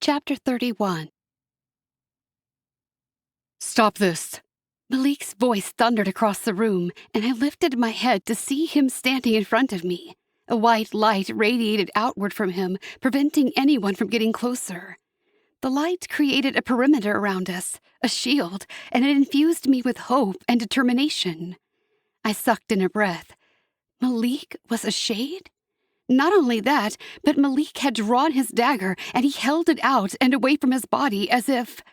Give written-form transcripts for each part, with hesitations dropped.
Chapter 31. Stop this! Malik's voice thundered across the room, and I lifted my head to see him standing in front of me. A white light radiated outward from him, preventing anyone from getting closer. The light created a perimeter around us, a shield, and it infused me with hope and determination. I sucked in a breath. Malik was a shade? Not only that, but Malik had drawn his dagger, and he held it out and away from his body as if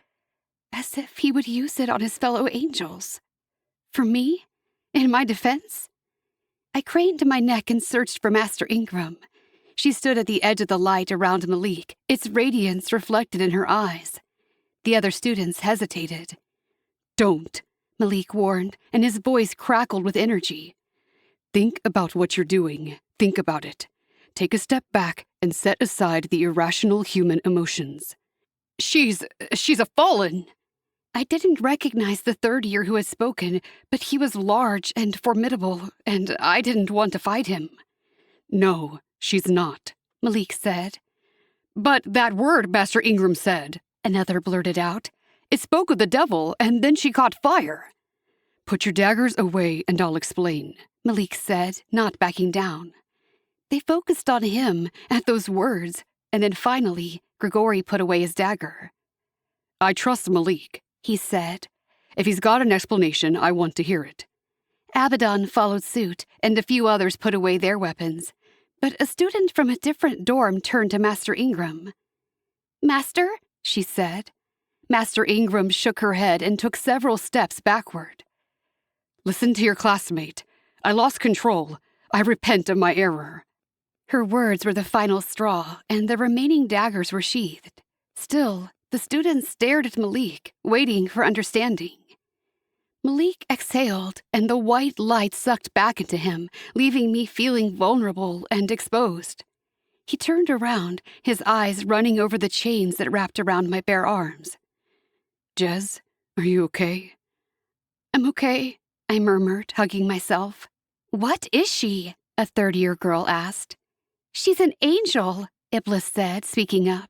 he would use it on his fellow angels. For me? In my defense? I craned my neck and searched for Master Ingram. She stood at the edge of the light around Malik, its radiance reflected in her eyes. The other students hesitated. Don't, Malik warned, and his voice crackled with energy. Think about what you're doing. Think about it. Take a step back and set aside the irrational human emotions. She's a fallen. I didn't recognize the third year who had spoken, but he was large and formidable, and I didn't want to fight him. No, she's not, Malik said. But that word Master Ingram said, another blurted out. It spoke of the devil, and then she caught fire. Put your daggers away and I'll explain, Malik said, not backing down. They focused on him, at those words, and then finally, Grigori put away his dagger. I trust Malik, he said. If he's got an explanation, I want to hear it. Abaddon followed suit, and a few others put away their weapons. But a student from a different dorm turned to Master Ingram. Master, she said. Master Ingram shook her head and took several steps backward. Listen to your classmate. I lost control. I repent of my error. Her words were the final straw, and the remaining daggers were sheathed. Still, the students stared at Malik, waiting for understanding. Malik exhaled, and the white light sucked back into him, leaving me feeling vulnerable and exposed. He turned around, his eyes running over the chains that wrapped around my bare arms. Jez, are you okay? I'm okay, I murmured, hugging myself. What is she? A third-year girl asked. She's an angel, Iblis said, speaking up.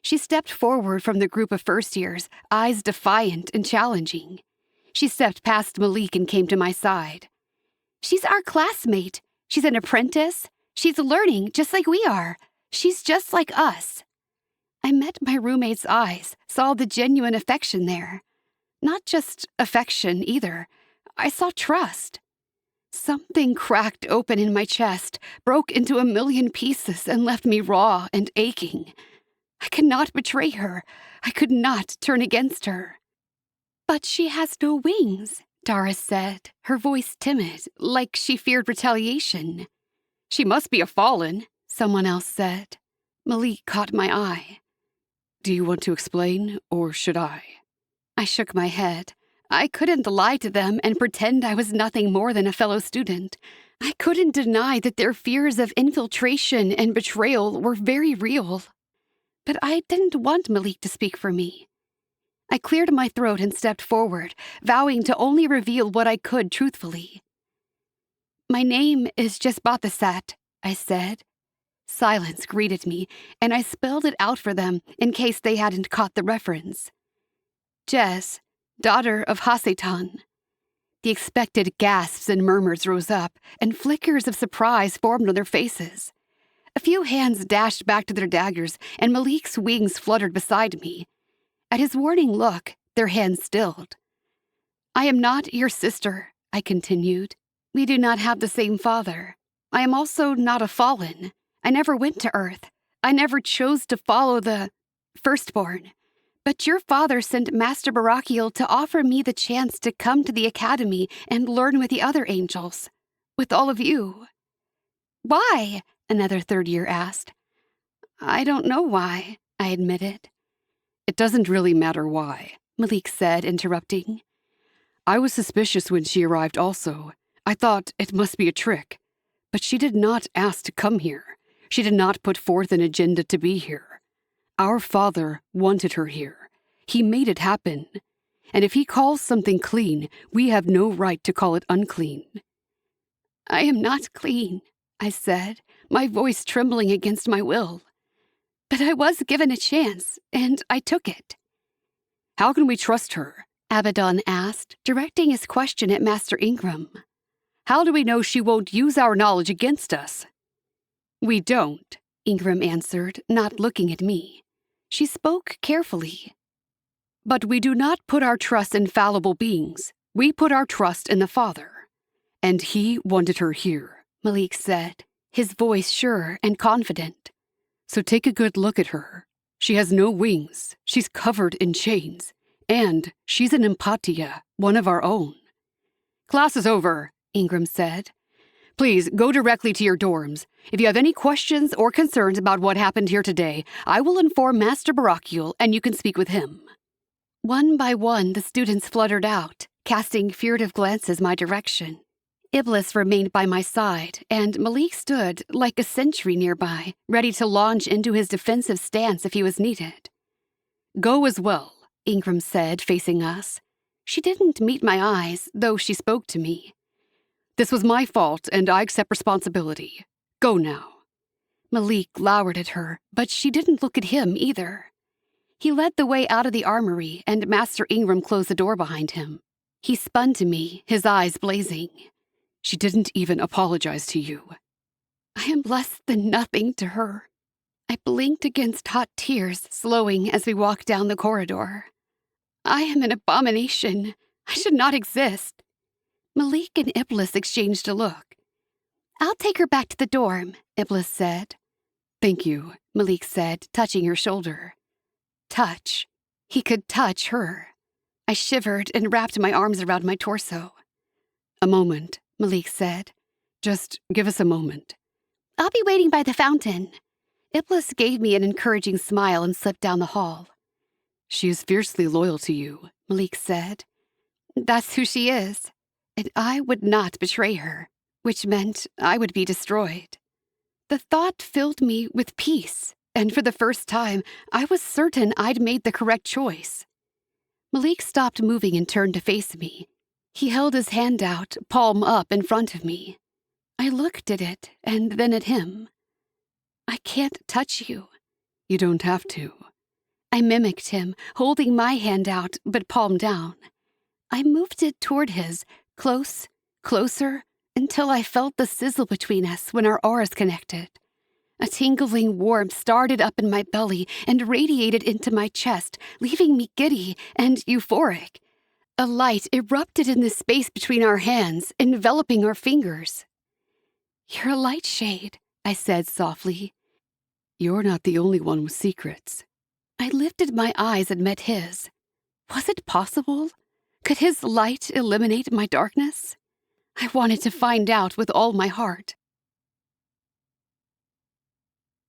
She stepped forward from the group of first-years, eyes defiant and challenging. She stepped past Malik and came to my side. She's our classmate. She's an apprentice. She's learning just like we are. She's just like us. I met my roommate's eyes, saw the genuine affection there. Not just affection, either. I saw trust. Something cracked open in my chest, broke into a million pieces, and left me raw and aching. I could not betray her. I could not turn against her. But she has no wings, Doris said, her voice timid, like she feared retaliation. She must be a fallen, someone else said. Malik caught my eye. Do you want to explain, or should I? I shook my head. I couldn't lie to them and pretend I was nothing more than a fellow student. I couldn't deny that their fears of infiltration and betrayal were very real. But I didn't want Malik to speak for me. I cleared my throat and stepped forward, vowing to only reveal what I could truthfully. My name is Jesbathasat, I said. Silence greeted me, and I spelled it out for them in case they hadn't caught the reference. Jez, daughter of Hasatan. The expected gasps and murmurs rose up, and flickers of surprise formed on their faces. A few hands dashed back to their daggers, and Malik's wings fluttered beside me. At his warning look, their hands stilled. I am not your sister, I continued. We do not have the same father. I am also not a fallen. I never went to Earth. I never chose to follow the firstborn. But your father sent Master Barakiel to offer me the chance to come to the academy and learn with the other angels. With all of you. Why? Another third year asked. I don't know why, I admitted. It doesn't really matter why, Malik said, interrupting. I was suspicious when she arrived also. I thought it must be a trick. But she did not ask to come here. She did not put forth an agenda to be here. Our father wanted her here. He made it happen. And if he calls something clean, we have no right to call it unclean. I am not clean, I said, my voice trembling against my will. But I was given a chance, and I took it. How can we trust her? Abaddon asked, directing his question at Master Ingram. How do we know she won't use our knowledge against us? We don't, Ingram answered, not looking at me. She spoke carefully. But we do not put our trust in fallible beings. We put our trust in the Father. And he wanted her here, Malik said, his voice sure and confident. So take a good look at her. She has no wings. She's covered in chains. And she's an empatia, one of our own. Class is over, Ingram said. Please go directly to your dorms. If you have any questions or concerns about what happened here today, I will inform Master Baracule and you can speak with him. One by one, the students fluttered out, casting furtive glances my direction. Iblis remained by my side, and Malik stood like a sentry nearby, ready to launch into his defensive stance if he was needed. Go as well, Ingram said, facing us. She didn't meet my eyes, though she spoke to me. This was my fault, and I accept responsibility. Go now. Malik glowered at her, but she didn't look at him either. He led the way out of the armory, and Master Ingram closed the door behind him. He spun to me, his eyes blazing. She didn't even apologize to you. I am less than nothing to her. I blinked against hot tears, slowing as we walked down the corridor. I am an abomination. I should not exist. Malik and Iblis exchanged a look. I'll take her back to the dorm, Iblis said. Thank you, Malik said, touching her shoulder. Touch. He could touch her. I shivered and wrapped my arms around my torso. A moment, Malik said. Just give us a moment. I'll be waiting by the fountain. Iblis gave me an encouraging smile and slipped down the hall. She is fiercely loyal to you, Malik said. That's who she is. And I would not betray her, which meant I would be destroyed. The thought filled me with peace, and for the first time, I was certain I'd made the correct choice. Malik stopped moving and turned to face me. He held his hand out, palm up in front of me. I looked at it, and then at him. I can't touch you. You don't have to. I mimicked him, holding my hand out, but palm down. I moved it toward his, close, closer, until I felt the sizzle between us when our auras connected. A tingling warmth started up in my belly and radiated into my chest, leaving me giddy and euphoric. A light erupted in the space between our hands, enveloping our fingers. You're a light shade, I said softly. You're not the only one with secrets. I lifted my eyes and met his. Was it possible? Could his light eliminate my darkness? I wanted to find out with all my heart.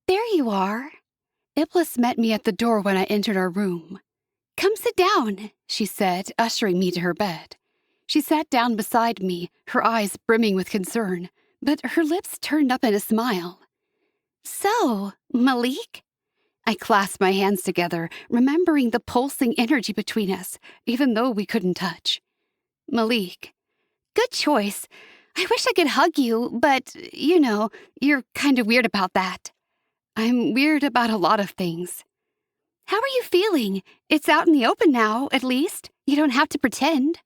There you are. Iblis met me at the door when I entered our room. Come sit down, she said, ushering me to her bed. She sat down beside me, her eyes brimming with concern, but her lips turned up in a smile. So, Malik? I clasped my hands together, remembering the pulsing energy between us, even though we couldn't touch. Malik. Good choice. I wish I could hug you, but, you're kind of weird about that. I'm weird about a lot of things. How are you feeling? It's out in the open now, at least. You don't have to pretend.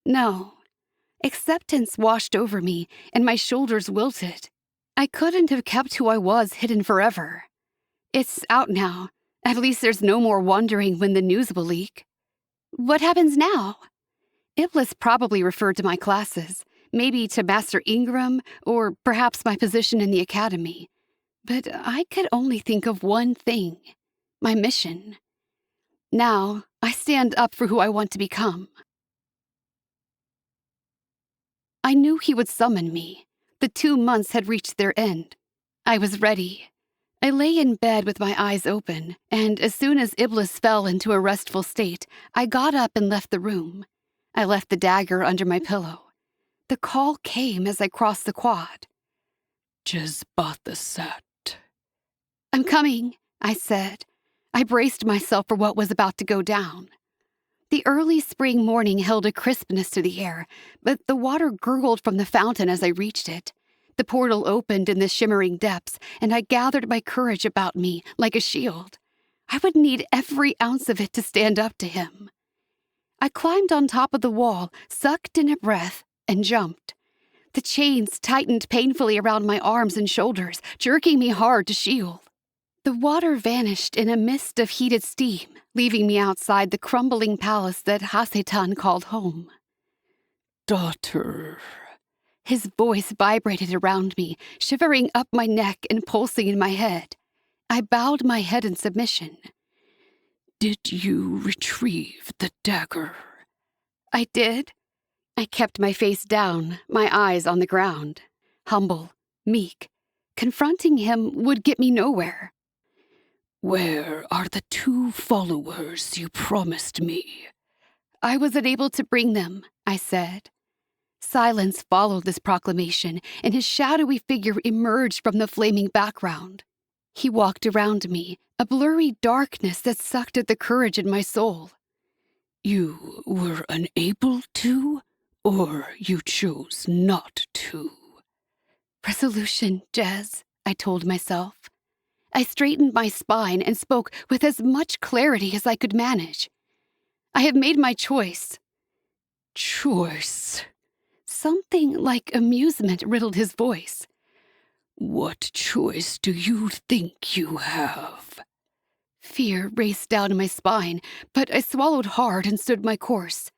No. Acceptance washed over me, and my shoulders wilted. I couldn't have kept who I was hidden forever. It's out now. At least there's no more wondering when the news will leak. What happens now? Iblis probably referred to my classes, maybe to Master Ingram, or perhaps my position in the academy. But I could only think of one thing. My mission. Now, I stand up for who I want to become. I knew he would summon me. The 2 months had reached their end. I was ready. I lay in bed with my eyes open, and as soon as Iblis fell into a restful state, I got up and left the room. I left the dagger under my pillow. The call came as I crossed the quad. Jizbathasat. I'm coming, I said. I braced myself for what was about to go down. The early spring morning held a crispness to the air, but the water gurgled from the fountain as I reached it. The portal opened in the shimmering depths, and I gathered my courage about me like a shield. I would need every ounce of it to stand up to him. I climbed on top of the wall, sucked in a breath, and jumped. The chains tightened painfully around my arms and shoulders, jerking me hard to shield. The water vanished in a mist of heated steam, leaving me outside the crumbling palace that Hasetan called home. Daughter. His voice vibrated around me, shivering up my neck and pulsing in my head. I bowed my head in submission. Did you retrieve the dagger? I did. I kept my face down, my eyes on the ground. Humble, meek. Confronting him would get me nowhere. Where are the 2 followers you promised me? I was unable to bring them, I said. Silence followed this proclamation, and his shadowy figure emerged from the flaming background. He walked around me, a blurry darkness that sucked at the courage in my soul. You were unable to, or you chose not to? Resolution, Jez, I told myself. I straightened my spine and spoke with as much clarity as I could manage. I have made my choice. Choice? Something like amusement riddled his voice. What choice do you think you have? Fear raced down my spine, but I swallowed hard and stood my course.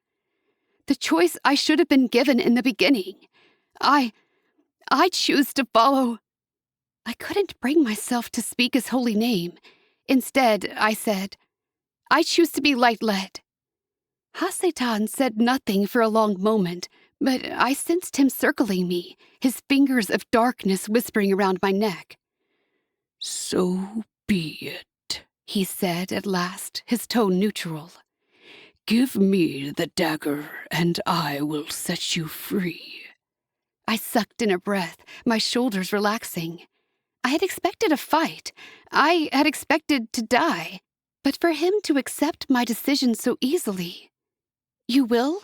The choice I should have been given in the beginning. I choose to follow. I couldn't bring myself to speak his holy name. Instead, I said, I choose to be light-led. Hasetan said nothing for a long moment, but I sensed him circling me, his fingers of darkness whispering around my neck. So be it, he said at last, his tone neutral. Give me the dagger, and I will set you free. I sucked in a breath, my shoulders relaxing. I had expected a fight. I had expected to die. But for him to accept my decision so easily. You will?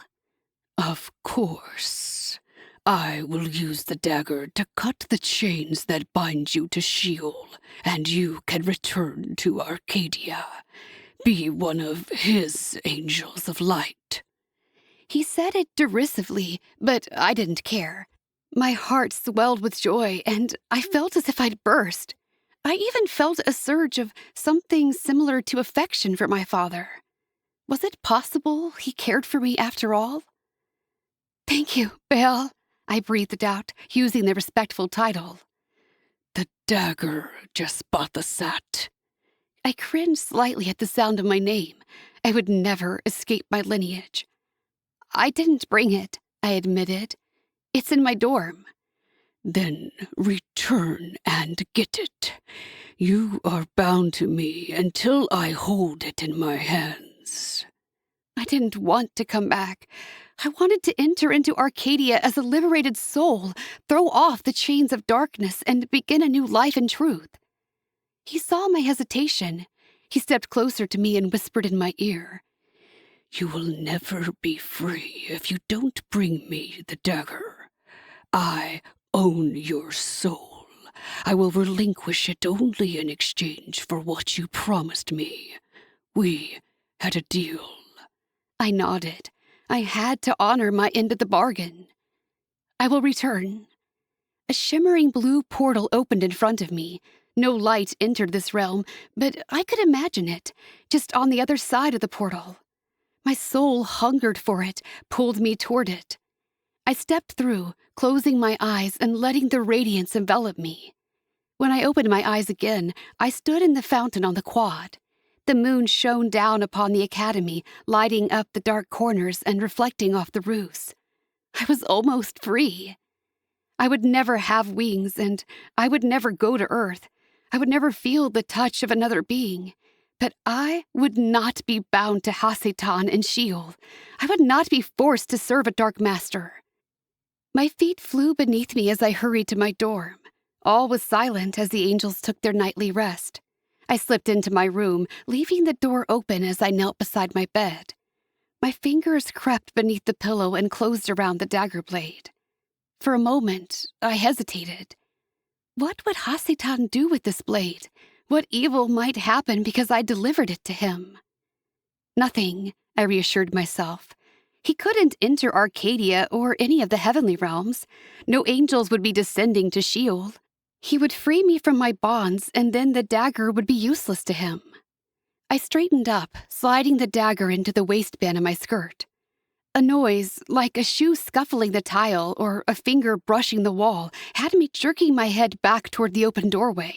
Of course. I will use the dagger to cut the chains that bind you to Sheol, and you can return to Arcadia. Be one of his angels of light. He said it derisively, but I didn't care. My heart swelled with joy, and I felt as if I'd burst. I even felt a surge of something similar to affection for my father. Was it possible he cared for me after all? Thank you, Baal, I breathed out, using the respectful title. The dagger just bought the sat. I cringed slightly at the sound of my name. I would never escape my lineage. I didn't bring it, I admitted. It's in my dorm. Then return and get it. You are bound to me until I hold it in my hands. I didn't want to come back. I wanted to enter into Arcadia as a liberated soul, throw off the chains of darkness, and begin a new life in truth. He saw my hesitation. He stepped closer to me and whispered in my ear. You will never be free if you don't bring me the dagger. I own your soul. I will relinquish it only in exchange for what you promised me. We had a deal. I nodded. I had to honor my end of the bargain. I will return. A shimmering blue portal opened in front of me. No light entered this realm, but I could imagine it, just on the other side of the portal. My soul hungered for it, pulled me toward it. I stepped through, closing my eyes and letting the radiance envelop me. When I opened my eyes again, I stood in the fountain on the quad. The moon shone down upon the academy, lighting up the dark corners and reflecting off the roofs. I was almost free. I would never have wings, and I would never go to Earth. I would never feel the touch of another being. But I would not be bound to Hasetan and Sheol. I would not be forced to serve a dark master. My feet flew beneath me as I hurried to my dorm. All was silent as the angels took their nightly rest. I slipped into my room, leaving the door open as I knelt beside my bed. My fingers crept beneath the pillow and closed around the dagger blade. For a moment, I hesitated. What would Hasitan do with this blade? What evil might happen because I delivered it to him? Nothing, I reassured myself. He couldn't enter Arcadia or any of the heavenly realms. No angels would be descending to Sheol. He would free me from my bonds, and then the dagger would be useless to him. I straightened up, sliding the dagger into the waistband of my skirt. A noise, like a shoe scuffling the tile or a finger brushing the wall, had me jerking my head back toward the open doorway.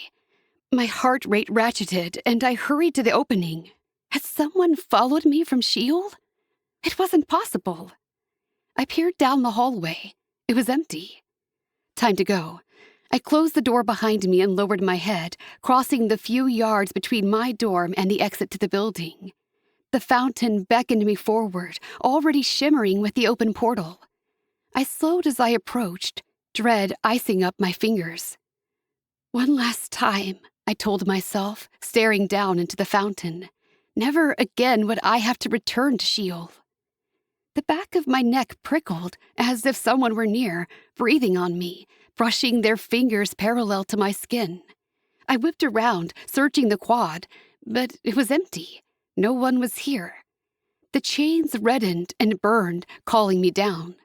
My heart rate ratcheted, and I hurried to the opening. Had someone followed me from Sheol? It wasn't possible. I peered down the hallway. It was empty. Time to go. I closed the door behind me and lowered my head, crossing the few yards between my dorm and the exit to the building. The fountain beckoned me forward, already shimmering with the open portal. I slowed as I approached, dread icing up my fingers. One last time, I told myself, staring down into the fountain. Never again would I have to return to Sheol. The back of my neck prickled, as if someone were near, breathing on me, brushing their fingers parallel to my skin. I whipped around, searching the quad, but it was empty. No one was here. The chains reddened and burned, calling me down.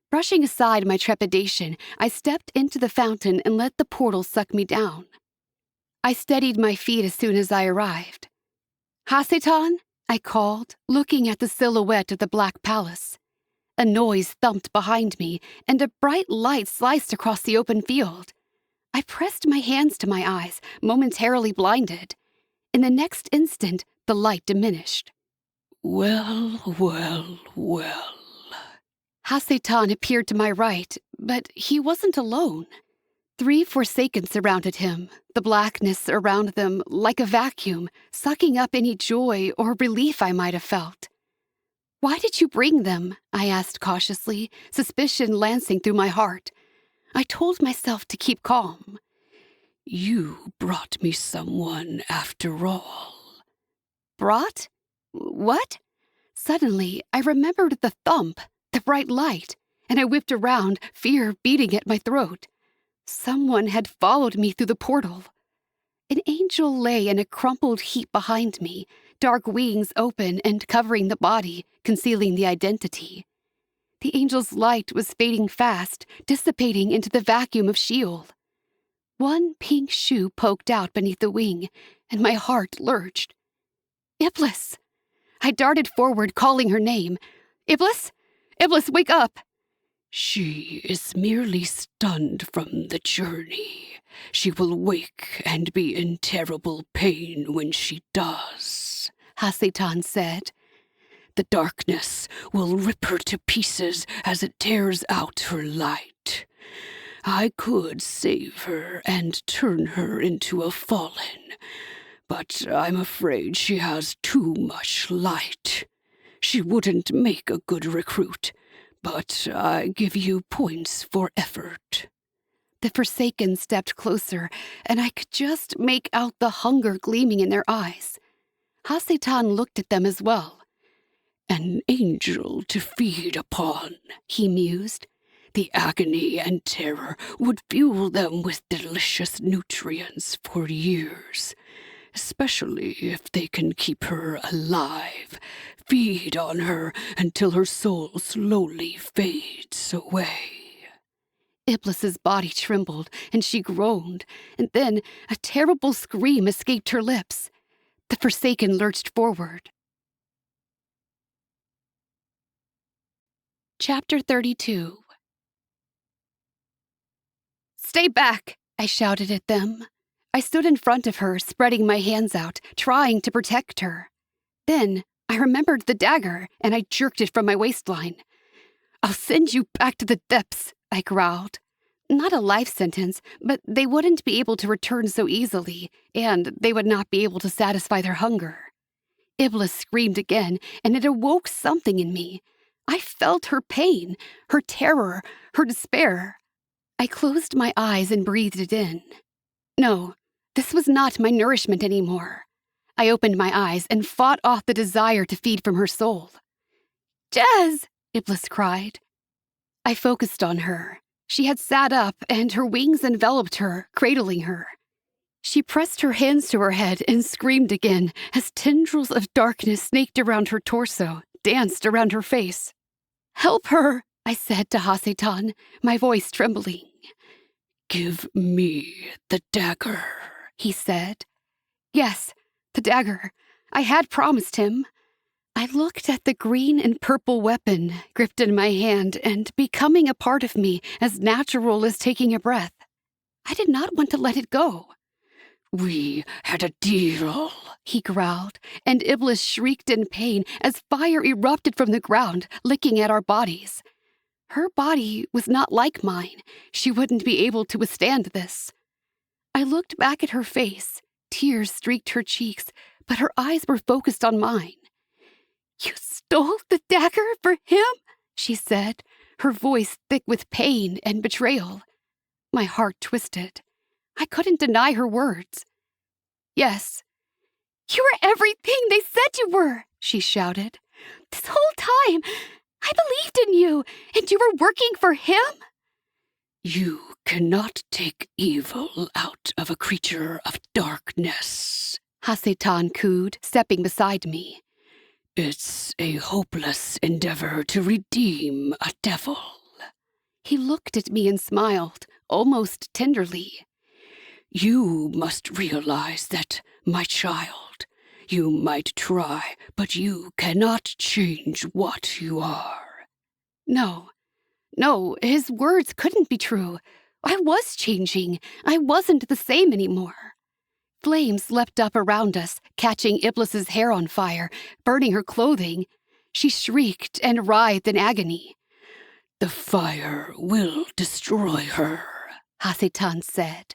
Brushing aside my trepidation, I stepped into the fountain and let the portal suck me down. I steadied my feet as soon as I arrived. "Hasitan?" I called, looking at the silhouette of the Black Palace. A noise thumped behind me, and a bright light sliced across the open field. I pressed my hands to my eyes, momentarily blinded. In the next instant, the light diminished. Well, well, well. Hasitan appeared to my right, but he wasn't alone. 3 Forsaken surrounded him, the blackness around them like a vacuum, sucking up any joy or relief I might have felt. "Why did you bring them?" I asked cautiously, suspicion lancing through my heart. I told myself to keep calm. You brought me someone after all. Brought? What? Suddenly, I remembered the thump, the bright light, and I whipped around, fear beating at my throat. Someone had followed me through the portal. An angel lay in a crumpled heap behind me, dark wings open and covering the body, concealing the identity. The angel's light was fading fast, dissipating into the vacuum of Sheol. One pink shoe poked out beneath the wing, and my heart lurched. Iblis! I darted forward, calling her name. Iblis! Iblis, wake up! She is merely stunned from the journey. She will wake and be in terrible pain when she does, Hasitan said. The darkness will rip her to pieces as it tears out her light. I could save her and turn her into a fallen, but I'm afraid she has too much light. She wouldn't make a good recruit, but I give you points for effort. The Forsaken stepped closer, and I could just make out the hunger gleaming in their eyes. Hasitan looked at them as well. An angel to feed upon, he mused. The agony and terror would fuel them with delicious nutrients for years, especially if they can keep her alive. Feed on her until her soul slowly fades away. Iblis's body trembled, and she groaned, and then a terrible scream escaped her lips. The Forsaken lurched forward. Chapter 32. "Stay back!" I shouted at them. I stood in front of her, spreading my hands out, trying to protect her. Then I remembered the dagger, and I jerked it from my waistline. "I'll send you back to the depths," I growled. Not a life sentence, but they wouldn't be able to return so easily, and they would not be able to satisfy their hunger. Iblis screamed again, and it awoke something in me. I felt her pain, her terror, her despair. I closed my eyes and breathed it in. No, this was not my nourishment anymore. I opened my eyes and fought off the desire to feed from her soul. "Jez!" Iblis cried. I focused on her. She had sat up, and her wings enveloped her, cradling her. She pressed her hands to her head and screamed again as tendrils of darkness snaked around her torso, danced around her face. "Help her," I said to Hasetan, my voice trembling. "Give me the dagger," he said. Yes, the dagger. I had promised him. I looked at the green and purple weapon gripped in my hand and becoming a part of me as natural as taking a breath. I did not want to let it go. "We had a deal," he growled, and Iblis shrieked in pain as fire erupted from the ground, licking at our bodies. Her body was not like mine. She wouldn't be able to withstand this. I looked back at her face. Tears streaked her cheeks, but her eyes were focused on mine. "You stole the dagger for him?" she said, her voice thick with pain and betrayal. My heart twisted. I couldn't deny her words. "Yes." "You were everything they said you were," she shouted. "This whole time, I believed in you, and you were working for him?" "You cannot take evil out of a creature of darkness," Hasetan cooed, stepping beside me. "It's a hopeless endeavor to redeem a devil." He looked at me and smiled, almost tenderly. "You must realize that, my child. You might try, but you cannot change what you are." No, his words couldn't be true. I was changing. I wasn't the same anymore. Flames leapt up around us, catching Iblis's hair on fire, burning her clothing. She shrieked and writhed in agony. "The fire will destroy her," Hasetan said.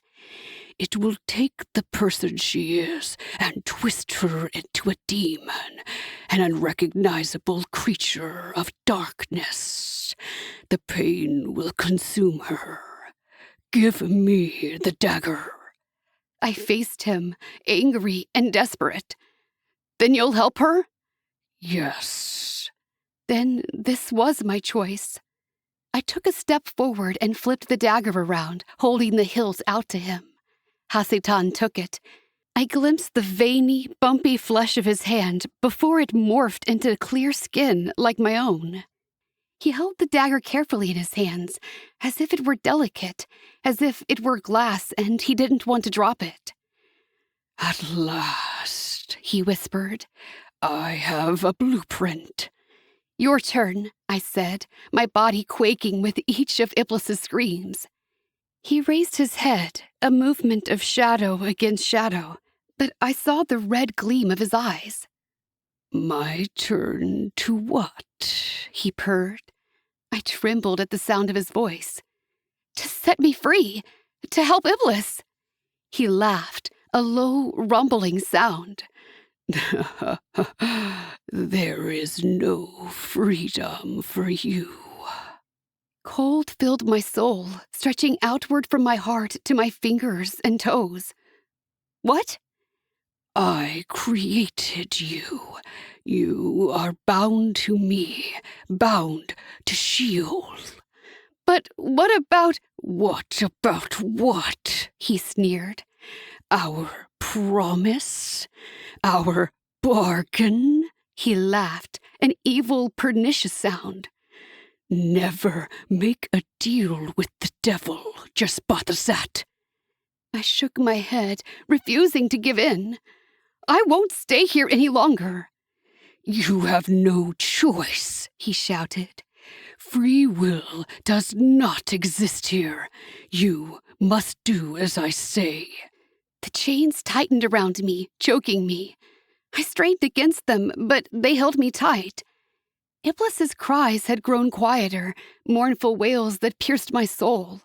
"It will take the person she is and twist her into a demon, an unrecognizable creature of darkness. The pain will consume her. Give me the dagger." I faced him, angry and desperate. "Then you'll help her?" "Yes." Then this was my choice. I took a step forward and flipped the dagger around, holding the hilt out to him. Hasetan took it. I glimpsed the veiny, bumpy flesh of his hand before it morphed into clear skin like my own. He held the dagger carefully in his hands, as if it were delicate, as if it were glass and he didn't want to drop it. "At last," he whispered, "I have a blueprint." "Your turn," I said, my body quaking with each of Iblis's screams. He raised his head, a movement of shadow against shadow, but I saw the red gleam of his eyes. "My turn to what?" he purred. I trembled at the sound of his voice. "To set me free, to help Iblis." He laughed, a low, rumbling sound. "There is no freedom for you." Cold filled my soul, stretching outward from my heart to my fingers and toes. "What?" "I created you. You are bound to me, bound to Sheol." "But what about—" "What about what?" he sneered. "Our promise? Our bargain?" He laughed, an evil, pernicious sound. "Never make a deal with the devil, just that." I shook my head, refusing to give in. "I won't stay here any longer." "You have no choice," he shouted. "Free will does not exist here. You must do as I say." The chains tightened around me, choking me. I strained against them, but they held me tight. Iblis's cries had grown quieter, mournful wails that pierced my soul.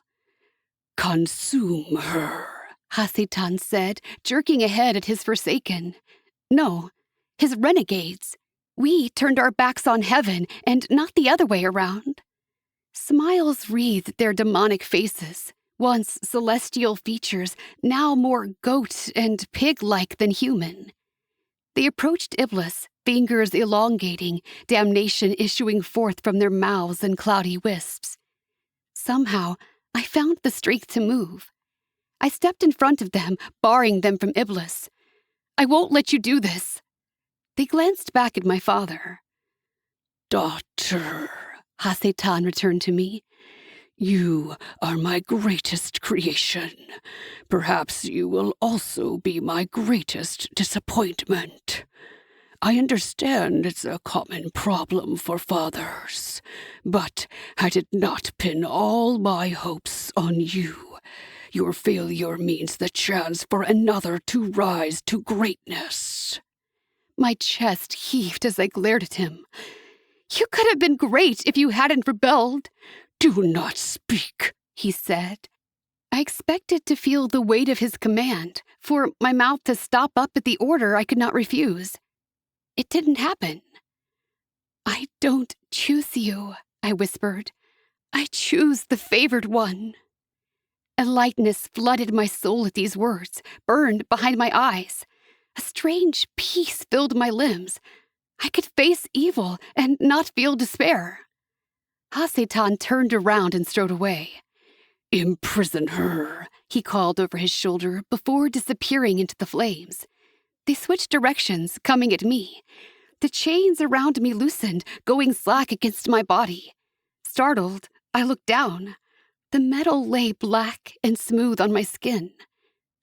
"Consume her," Hasetan said, jerking ahead at his Forsaken. No, his renegades. We turned our backs on heaven and not the other way around. Smiles wreathed their demonic faces, once celestial features, now more goat and pig-like than human. They approached Iblis, fingers elongating, damnation issuing forth from their mouths in cloudy wisps. Somehow, I found the strength to move. I stepped in front of them, barring them from Iblis. "I won't let you do this." They glanced back at my father. "Daughter," Hasatan returned to me, "you are my greatest creation. Perhaps you will also be my greatest disappointment. I understand it's a common problem for fathers, but I did not pin all my hopes on you. Your failure means the chance for another to rise to greatness." My chest heaved as I glared at him. "You could have been great if you hadn't rebelled." "Do not speak," he said. I expected to feel the weight of his command, for my mouth to stop up at the order I could not refuse. It didn't happen. "I don't choose you," I whispered. "I choose the favored one." A lightness flooded my soul at these words, burned behind my eyes. A strange peace filled my limbs. I could face evil and not feel despair. Hasatan turned around and strode away. "Imprison her," he called over his shoulder before disappearing into the flames. They switched directions, coming at me. The chains around me loosened, going slack against my body. Startled, I looked down. The metal lay black and smooth on my skin.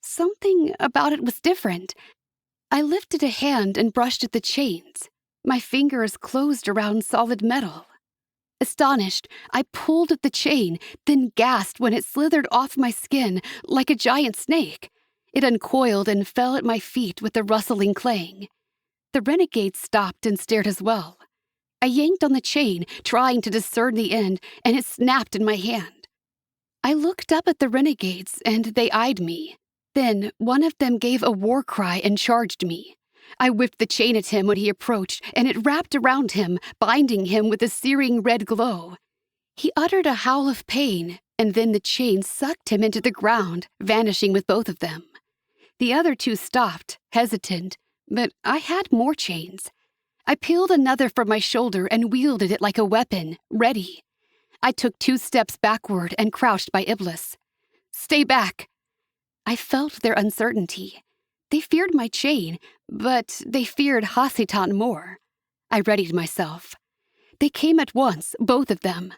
Something about it was different. I lifted a hand and brushed at the chains. My fingers closed around solid metal. Astonished, I pulled at the chain, then gasped when it slithered off my skin like a giant snake. It uncoiled and fell at my feet with a rustling clang. The renegade stopped and stared as well. I yanked on the chain, trying to discern the end, and it snapped in my hand. I looked up at the renegades, and they eyed me. Then one of them gave a war cry and charged me. I whipped the chain at him when he approached, and it wrapped around him, binding him with a searing red glow. He uttered a howl of pain, and then the chain sucked him into the ground, vanishing with both of them. The other two stopped, hesitant, but I had more chains. I peeled another from my shoulder and wielded it like a weapon, ready. I took 2 steps backward and crouched by Iblis. "Stay back." I felt their uncertainty. They feared my chain, but they feared Hasatan more. I readied myself. They came at once, both of them.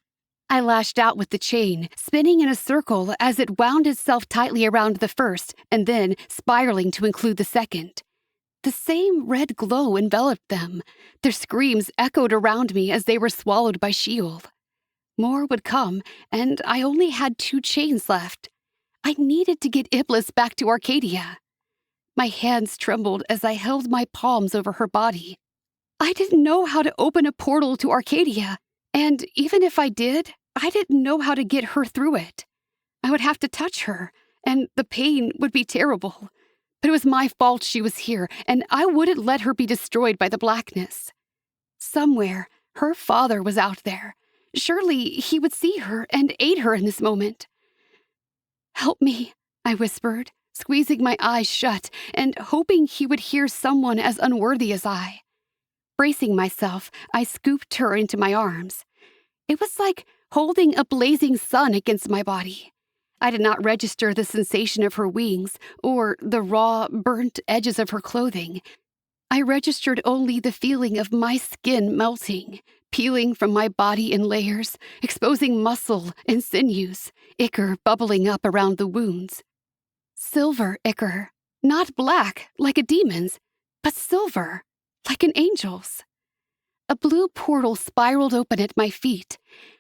I lashed out with the chain, spinning in a circle as it wound itself tightly around the first and then spiraling to include the second. The same red glow enveloped them. Their screams echoed around me as they were swallowed by Sheol. More would come, and I only had 2 chains left. I needed to get Iblis back to Arcadia. My hands trembled as I held my palms over her body. I didn't know how to open a portal to Arcadia, and even if I did, I didn't know how to get her through it. I would have to touch her, and the pain would be terrible. But it was my fault she was here, and I wouldn't let her be destroyed by the blackness. Somewhere, her father was out there. Surely he would see her and aid her in this moment. "Help me," I whispered, squeezing my eyes shut and hoping he would hear someone as unworthy as I. Bracing myself, I scooped her into my arms. It was like holding a blazing sun against my body. I did not register the sensation of her wings or the raw, burnt edges of her clothing. I registered only the feeling of my skin melting, peeling from my body in layers, exposing muscle and sinews, ichor bubbling up around the wounds. Silver ichor, not black like a demon's, but silver, like an angel's. A blue portal spiraled open at my feet.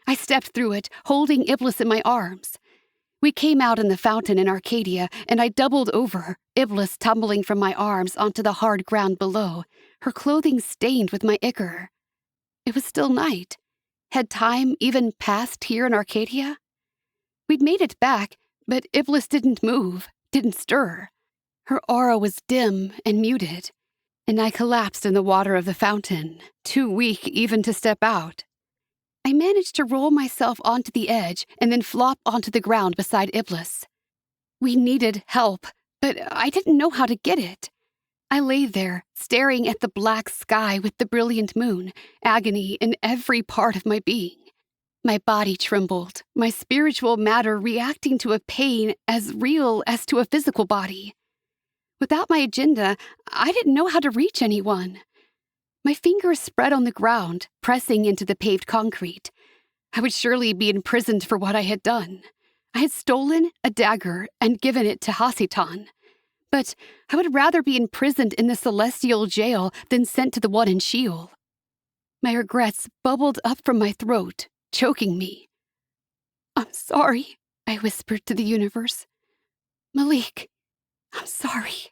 I stepped through it, holding Iblis in my arms. We came out in the fountain in Arcadia, and I doubled over, Iblis tumbling from my arms onto the hard ground below, her clothing stained with my ichor. It was still night. Had time even passed here in Arcadia? We'd made it back, but Iblis didn't move, didn't stir. Her aura was dim and muted, and I collapsed in the water of the fountain, too weak even to step out. I managed to roll myself onto the edge and then flop onto the ground beside Iblis. We needed help, but I didn't know how to get it. I lay there, staring at the black sky with the brilliant moon, agony in every part of my being. My body trembled, my spiritual matter reacting to a pain as real as to a physical body. Without my agenda, I didn't know how to reach anyone. My fingers spread on the ground, pressing into the paved concrete. I would surely be imprisoned for what I had done. I had stolen a dagger and given it to Hasitan. But I would rather be imprisoned in the celestial jail than sent to the one in Sheol. My regrets bubbled up from my throat, choking me. "I'm sorry," I whispered to the universe. "Malik, I'm sorry."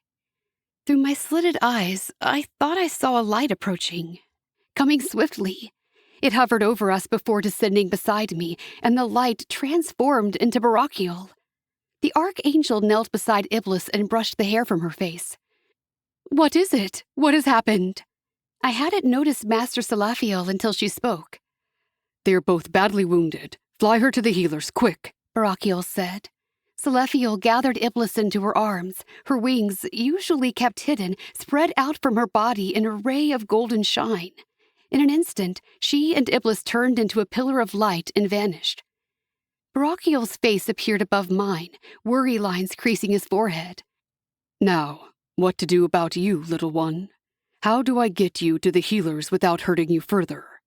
Through my slitted eyes, I thought I saw a light approaching, coming swiftly. It hovered over us before descending beside me, and the light transformed into Barakiel. The archangel knelt beside Iblis and brushed the hair from her face. "What is it? What has happened?" I hadn't noticed Master Salafiel until she spoke. "They are both badly wounded. Fly her to the healers, quick," Barakiel said. Salafiel gathered Iblis into her arms. Her wings, usually kept hidden, spread out from her body in a ray of golden shine. In an instant, she and Iblis turned into a pillar of light and vanished. Barakiel's face appeared above mine, worry lines creasing his forehead. "Now, what to do about you, little one? How do I get you to the healers without hurting you further?"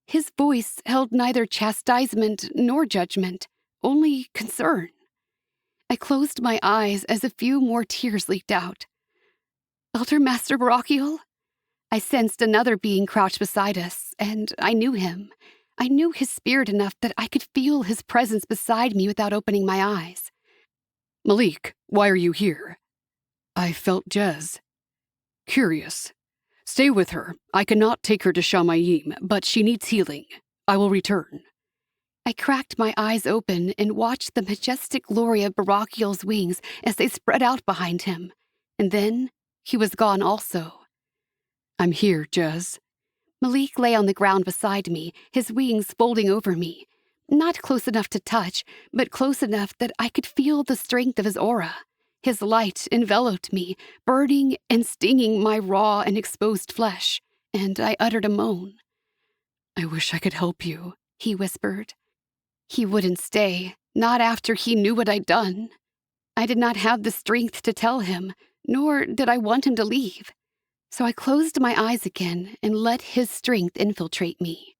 His voice held neither chastisement nor judgment, only concern. I closed my eyes as a few more tears leaked out. "Elder Master Barakiel?" I sensed another being crouched beside us, and I knew him. I knew his spirit enough that I could feel his presence beside me without opening my eyes. "Malik, why are you here?" "I felt Jez." "Curious. Stay with her. I cannot take her to Shamayim, but she needs healing. I will return." I cracked my eyes open and watched the majestic glory of Barakiel's wings as they spread out behind him. And then he was gone also. "I'm here, Jez." Malik lay on the ground beside me, his wings folding over me. Not close enough to touch, but close enough that I could feel the strength of his aura. His light enveloped me, burning and stinging my raw and exposed flesh, and I uttered a moan. "I wish I could help you," he whispered. He wouldn't stay, not after he knew what I'd done. I did not have the strength to tell him, nor did I want him to leave. So I closed my eyes again and let his strength infiltrate me.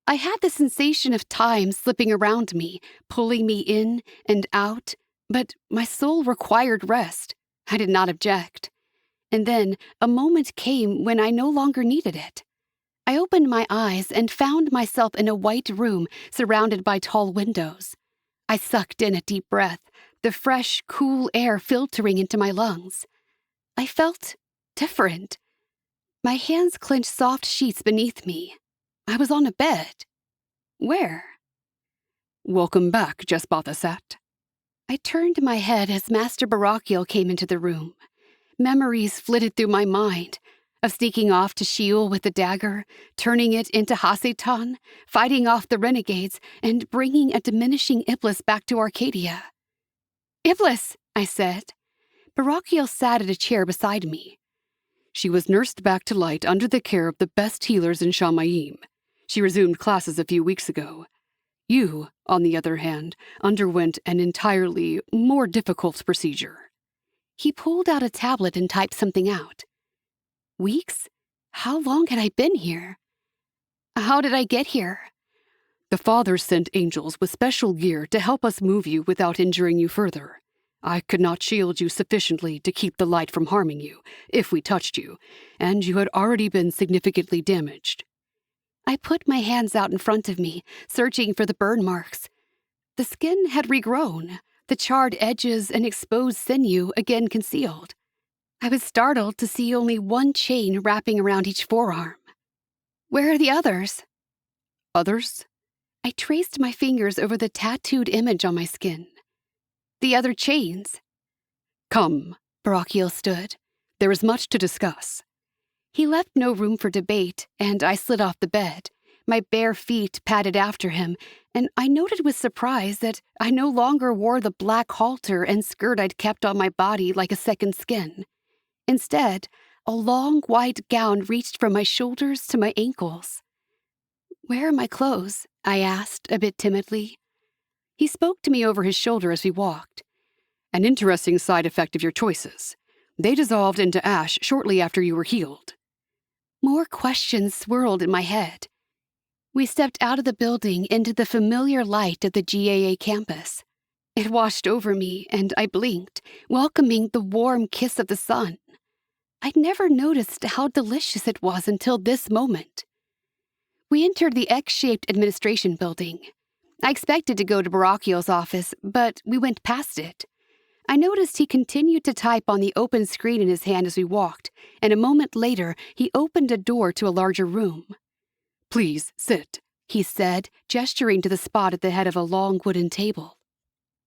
I had the sensation of time slipping around me, pulling me in and out, but my soul required rest. I did not object. And then a moment came when I no longer needed it. I opened my eyes and found myself in a white room surrounded by tall windows. I sucked in a deep breath, the fresh, cool air filtering into my lungs. I felt different. My hands clenched soft sheets beneath me. I was on a bed. Where? "Welcome back, Jesbathasat." I turned my head as Master Barakiel came into the room. Memories flitted through my mind, of sneaking off to Sheol with the dagger, turning it into Hasitan, fighting off the renegades, and bringing a diminishing Iblis back to Arcadia. "Iblis," I said. Barakiel sat at a chair beside me. "She was nursed back to light under the care of the best healers in Shamayim. She resumed classes a few weeks ago. You, on the other hand, underwent an entirely more difficult procedure." He pulled out a tablet and typed something out. Weeks? How long had I been here? How did I get here? "The Father sent angels with special gear to help us move you without injuring you further. I could not shield you sufficiently to keep the light from harming you, if we touched you, and you had already been significantly damaged." I put my hands out in front of me, searching for the burn marks. The skin had regrown, the charred edges and exposed sinew again concealed. I was startled to see only one chain wrapping around each forearm. "Where are the others?" "Others?" I traced my fingers over the tattooed image on my skin. "The other chains." "Come." Barakiel stood. "There is much to discuss." He left no room for debate, and I slid off the bed. My bare feet padded after him, and I noted with surprise that I no longer wore the black halter and skirt I'd kept on my body like a second skin. Instead, a long white gown reached from my shoulders to my ankles. Where are my clothes? I asked, a bit timidly. He spoke to me over his shoulder as we walked. An interesting side effect of your choices. They dissolved into ash shortly after you were healed. More questions swirled in my head. We stepped out of the building into the familiar light of the GAA campus. It washed over me, and I blinked, welcoming the warm kiss of the sun. I'd never noticed how delicious it was until this moment. We entered the X-shaped administration building. I expected to go to Barachiel's office, but we went past it. I noticed he continued to type on the open screen in his hand as we walked, and a moment later, he opened a door to a larger room. Please, sit, he said, gesturing to the spot at the head of a long wooden table.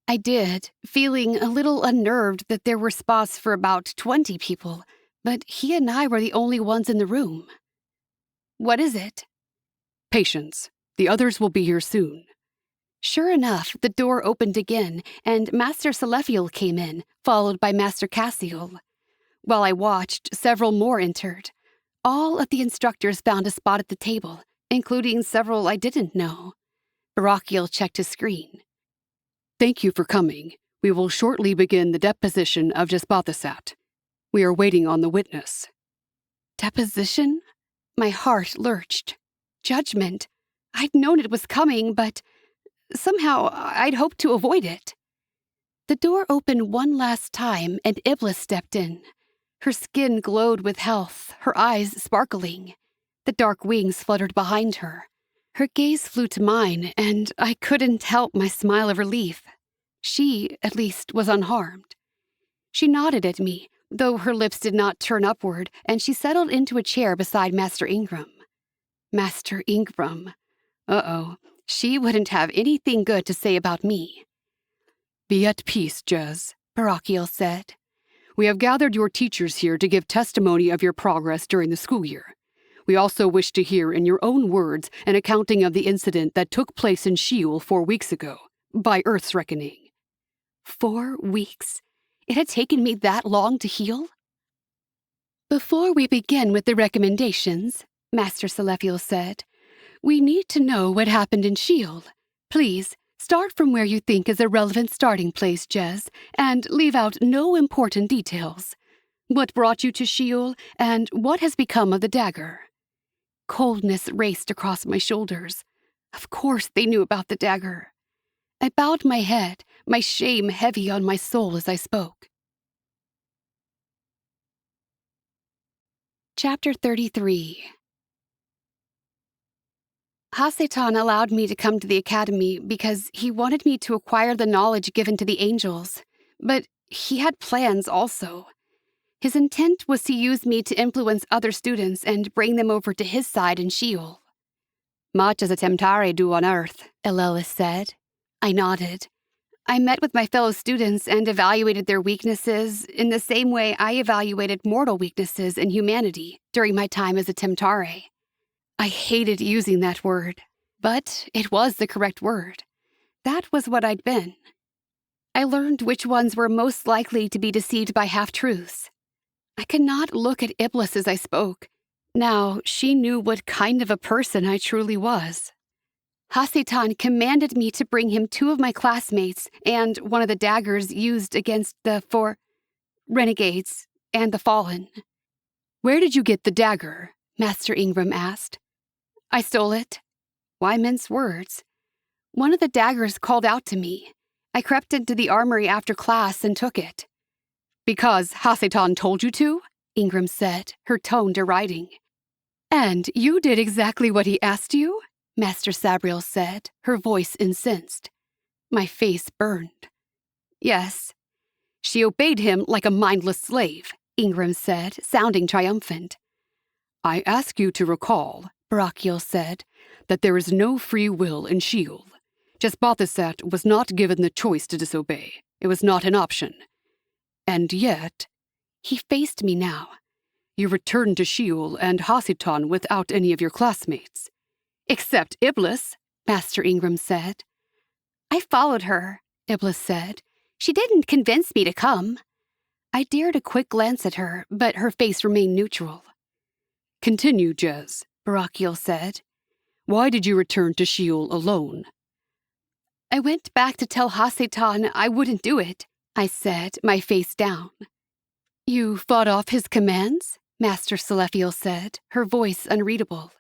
I did, feeling a little unnerved that there were spots for about 20 people, but he and I were the only ones in the room. What is it? Patience. The others will be here soon. Sure enough, the door opened again, and Master Celestial came in, followed by Master Cassiel. While I watched, several more entered. All of the instructors found a spot at the table, including several I didn't know. Barachiel checked his screen. Thank you for coming. We will shortly begin the deposition of Jespathasat. We are waiting on the witness. Deposition? My heart lurched. Judgment. I'd known it was coming, but somehow I'd hoped to avoid it. The door opened one last time, and Iblis stepped in. Her skin glowed with health, her eyes sparkling. The dark wings fluttered behind her. Her gaze flew to mine, and I couldn't help my smile of relief. She, at least, was unharmed. She nodded at me, though her lips did not turn upward, and she settled into a chair beside Master Ingram. Master Ingram. Uh-oh. She wouldn't have anything good to say about me. Be at peace, Jez, Barachiel said. We have gathered your teachers here to give testimony of your progress during the school year. We also wish to hear in your own words an accounting of the incident that took place in Sheol 4 weeks ago, by Earth's reckoning. 4 weeks? It had taken me that long to heal? Before we begin with the recommendations, Master Celestial said, we need to know what happened in Sheol. Please, start from where you think is a relevant starting place, Jez, and leave out no important details. What brought you to Sheol, and what has become of the dagger? Coldness raced across my shoulders. Of course they knew about the dagger. I bowed my head, my shame heavy on my soul as I spoke. Chapter 33. Hasatan allowed me to come to the academy because he wanted me to acquire the knowledge given to the angels, but he had plans also. His intent was to use me to influence other students and bring them over to his side in Sheol. Much as a Temtari do on Earth, Elelis said. I nodded. I met with my fellow students and evaluated their weaknesses in the same way I evaluated mortal weaknesses in humanity during my time as a Temtari. I hated using that word, but it was the correct word. That was what I'd been. I learned which ones were most likely to be deceived by half-truths. I could not look at Iblis as I spoke. Now she knew what kind of a person I truly was. Hasatan commanded me to bring him 2 of my classmates and one of the daggers used against the 4 renegades and the fallen. Where did you get the dagger? Master Ingram asked. I stole it. Why mince words? One of the daggers called out to me. I crept into the armory after class and took it. Because Hasatan told you to? Ingram said, her tone deriding. And you did exactly what he asked you? Master Sabriel said, her voice incensed. My face burned. Yes. She obeyed him like a mindless slave, Ingram said, sounding triumphant. I ask you to recall, Barachiel said, that there is no free will in Sheol. Jespathasat was not given the choice to disobey. It was not an option. And yet, he faced me now. You returned to Sheol and Hasatan without any of your classmates. Except Iblis, Master Ingram said. I followed her, Iblis said. She didn't convince me to come. I dared a quick glance at her, but her face remained neutral. Continue, Jez, Barachiel said. Why did you return to Sheol alone? I went back to tell Hasetan I wouldn't do it, I said, my face down. You fought off his commands? Master Selephiel said, her voice unreadable.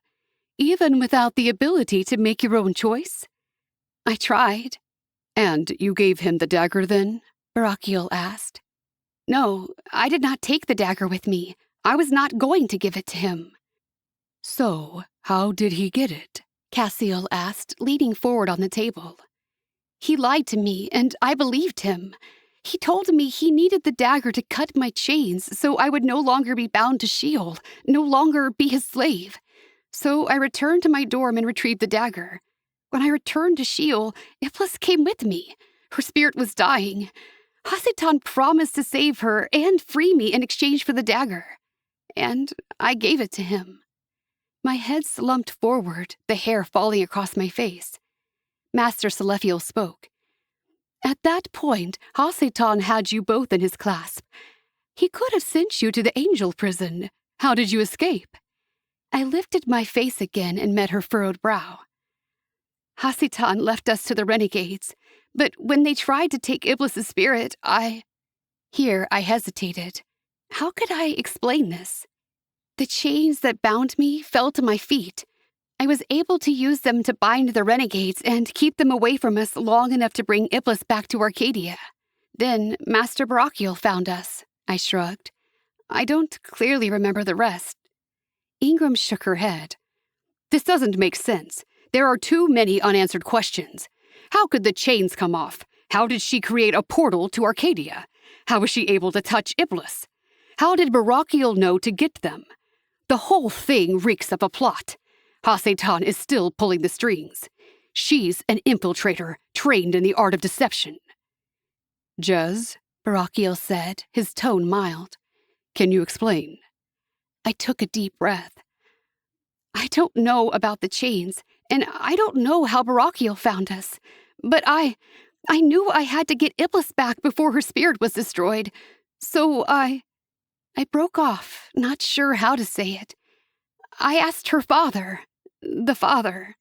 Even without the ability to make your own choice? I tried. And you gave him the dagger then? Barakiel asked. No, I did not take the dagger with me. I was not going to give it to him. So, how did he get it? Cassiel asked, leaning forward on the table. He lied to me, and I believed him. He told me he needed the dagger to cut my chains so I would no longer be bound to Sheol, no longer be his slave. So I returned to my dorm and retrieved the dagger. When I returned to Sheol, Iblis came with me. Her spirit was dying. Hasetan promised to save her and free me in exchange for the dagger. And I gave it to him. My head slumped forward, the hair falling across my face. Master Selephiel spoke. At that point, Hasetan had you both in his clasp. He could have sent you to the angel prison. How did you escape? I lifted my face again and met her furrowed brow. Hasetan left us to the renegades, but when they tried to take Iblis' spirit, Here I hesitated. How could I explain this? The chains that bound me fell to my feet. I was able to use them to bind the renegades and keep them away from us long enough to bring Iblis back to Arcadia. Then Master Barakiel found us. I shrugged. I don't clearly remember the rest. Ingram shook her head. This doesn't make sense. There are too many unanswered questions. How could the chains come off? How did she create a portal to Arcadia? How was she able to touch Iblis? How did Barakiel know to get them? The whole thing reeks of a plot. Hasetan is still pulling the strings. She's an infiltrator trained in the art of deception. Jez, Barakiel said, his tone mild. Can you explain? I took a deep breath. I don't know about the chains, and I don't know how Barakiel found us, but I knew I had to get Iblis back before her spirit was destroyed, so I broke off, not sure how to say it. I asked her father, the father.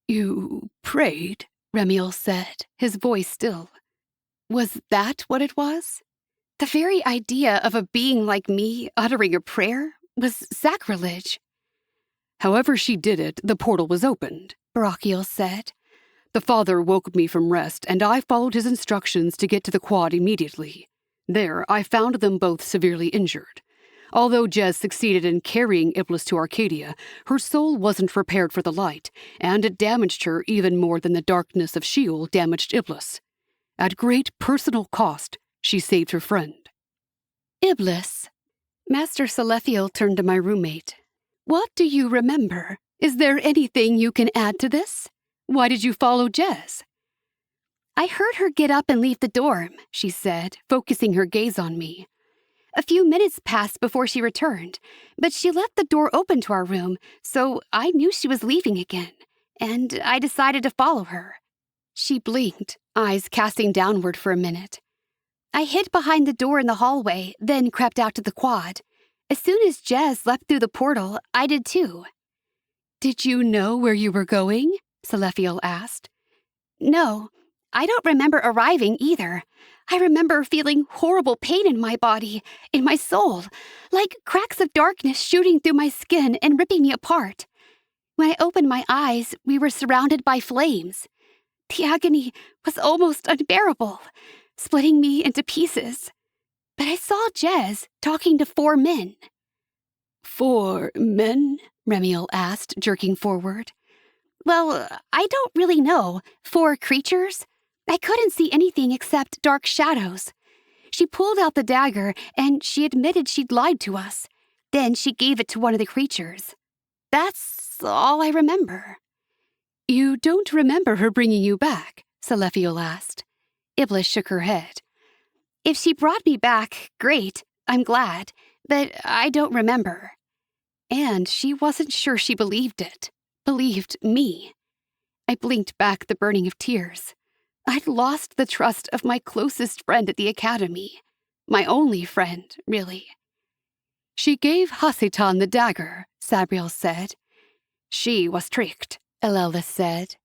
You prayed, Remiel said, his voice still. Was that what it was? The very idea of a being like me uttering a prayer was sacrilege. However she did it, the portal was opened, Barakiel said. The father woke me from rest, and I followed his instructions to get to the quad immediately. There, I found them both severely injured. Although Jez succeeded in carrying Iblis to Arcadia, her soul wasn't prepared for the light, and it damaged her even more than the darkness of Sheol damaged Iblis. At great personal cost, she saved her friend. Iblis. Master Selephiel turned to my roommate. What do you remember? Is there anything you can add to this? Why did you follow Jez? I heard her get up and leave the dorm, she said, focusing her gaze on me. A few minutes passed before she returned, but she left the door open to our room, so I knew she was leaving again, and I decided to follow her. She blinked, eyes casting downward for a minute. I hid behind the door in the hallway, then crept out to the quad. As soon as Jez leapt through the portal, I did too. Did you know where you were going? Selephiel asked. No, I don't remember arriving either. I remember feeling horrible pain in my body, in my soul, like cracks of darkness shooting through my skin and ripping me apart. When I opened my eyes, we were surrounded by flames. The agony was almost unbearable, splitting me into pieces. But I saw Jez talking to 4 men. 4 men? Remiel asked, jerking forward. Well, I don't really know. 4 creatures? I couldn't see anything except dark shadows. She pulled out the dagger, and she admitted she'd lied to us. Then she gave it to one of the creatures. That's all I remember. You don't remember her bringing you back? Selephiel asked. Iblis shook her head. If she brought me back, great, I'm glad, but I don't remember. And she wasn't sure she believed it. Believed me. I blinked back the burning of tears. I'd lost the trust of my closest friend at the academy. My only friend, really. She gave Hasetan the dagger, Sabriel said. She was tricked, Elelvis said.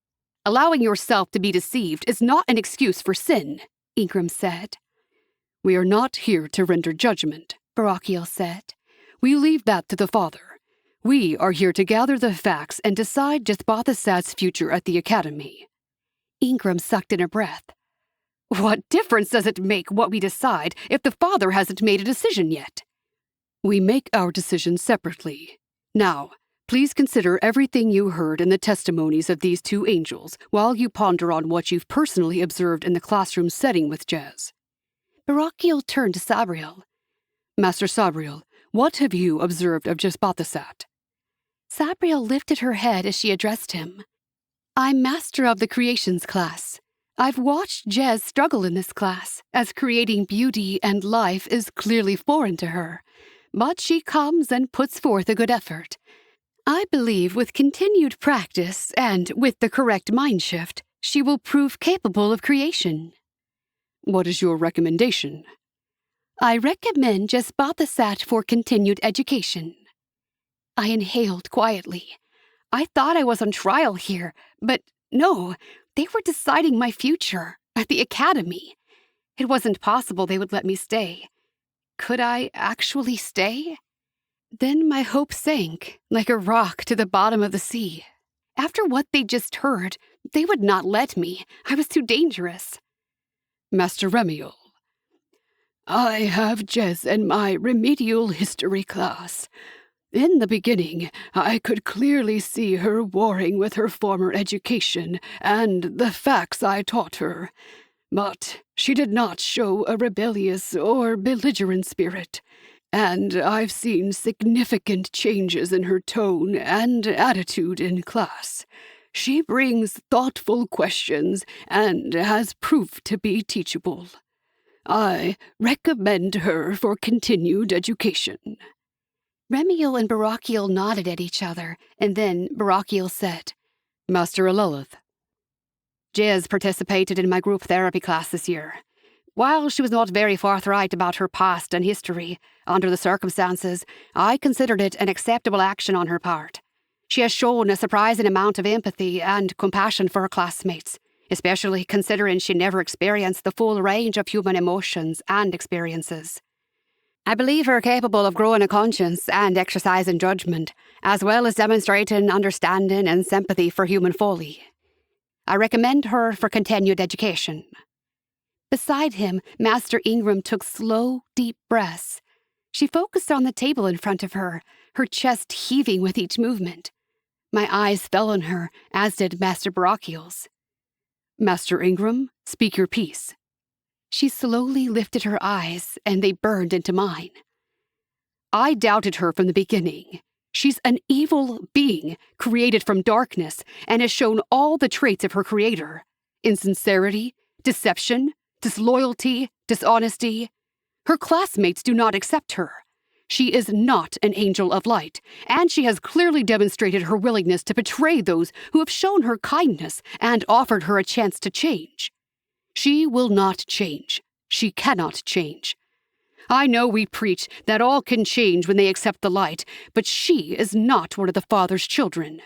Allowing yourself to be deceived is not an excuse for sin, Ingram said. We are not here to render judgment, Barakiel said. We leave that to the Father. We are here to gather the facts and decide Jethbathasat's future at the Academy. Ingram sucked in a breath. What difference does it make what we decide if the Father hasn't made a decision yet? We make our decisions separately. Now, please consider everything you heard in the testimonies of these two angels while you ponder on what you've personally observed in the classroom setting with Jez. Barakiel turned to Sabriel. Master Sabriel, what have you observed of Jethbathasat? Sabriel lifted her head as she addressed him. I'm master of the creations class. I've watched Jez struggle in this class, as creating beauty and life is clearly foreign to her. But she comes and puts forth a good effort. I believe with continued practice and with the correct mind shift, she will prove capable of creation. What is your recommendation? I recommend Jethbathasat for continued education. I inhaled quietly. I thought I was on trial here, but no, they were deciding my future at the Academy. It wasn't possible they would let me stay. Could I actually stay? Then my hope sank like a rock to the bottom of the sea. After what they just heard, they would not let me. I was too dangerous. Master Remiel, I have Jez in my remedial history class. In the beginning, I could clearly see her warring with her former education and the facts I taught her. But she did not show a rebellious or belligerent spirit, and I've seen significant changes in her tone and attitude in class. She brings thoughtful questions and has proved to be teachable. I recommend her for continued education. Remiel and Barakiel nodded at each other, and then Barakiel said, Master Elelith. Jez participated in my group therapy class this year. While she was not very forthright about her past and history, under the circumstances, I considered it an acceptable action on her part. She has shown a surprising amount of empathy and compassion for her classmates, especially considering she never experienced the full range of human emotions and experiences. I believe her capable of growing a conscience and exercising judgment, as well as demonstrating understanding and sympathy for human folly. I recommend her for continued education. Beside him, Master Ingram took slow, deep breaths. She focused on the table in front of her, her chest heaving with each movement. My eyes fell on her, as did Master Barakiel's. Master Ingram, speak your piece. She slowly lifted her eyes, and they burned into mine. I doubted her from the beginning. She's an evil being, created from darkness, and has shown all the traits of her creator. Insincerity, deception, disloyalty, dishonesty. Her classmates do not accept her. She is not an angel of light, and she has clearly demonstrated her willingness to betray those who have shown her kindness and offered her a chance to change. She will not change. She cannot change. I know we preach that all can change when they accept the light, but she is not one of the Father's children.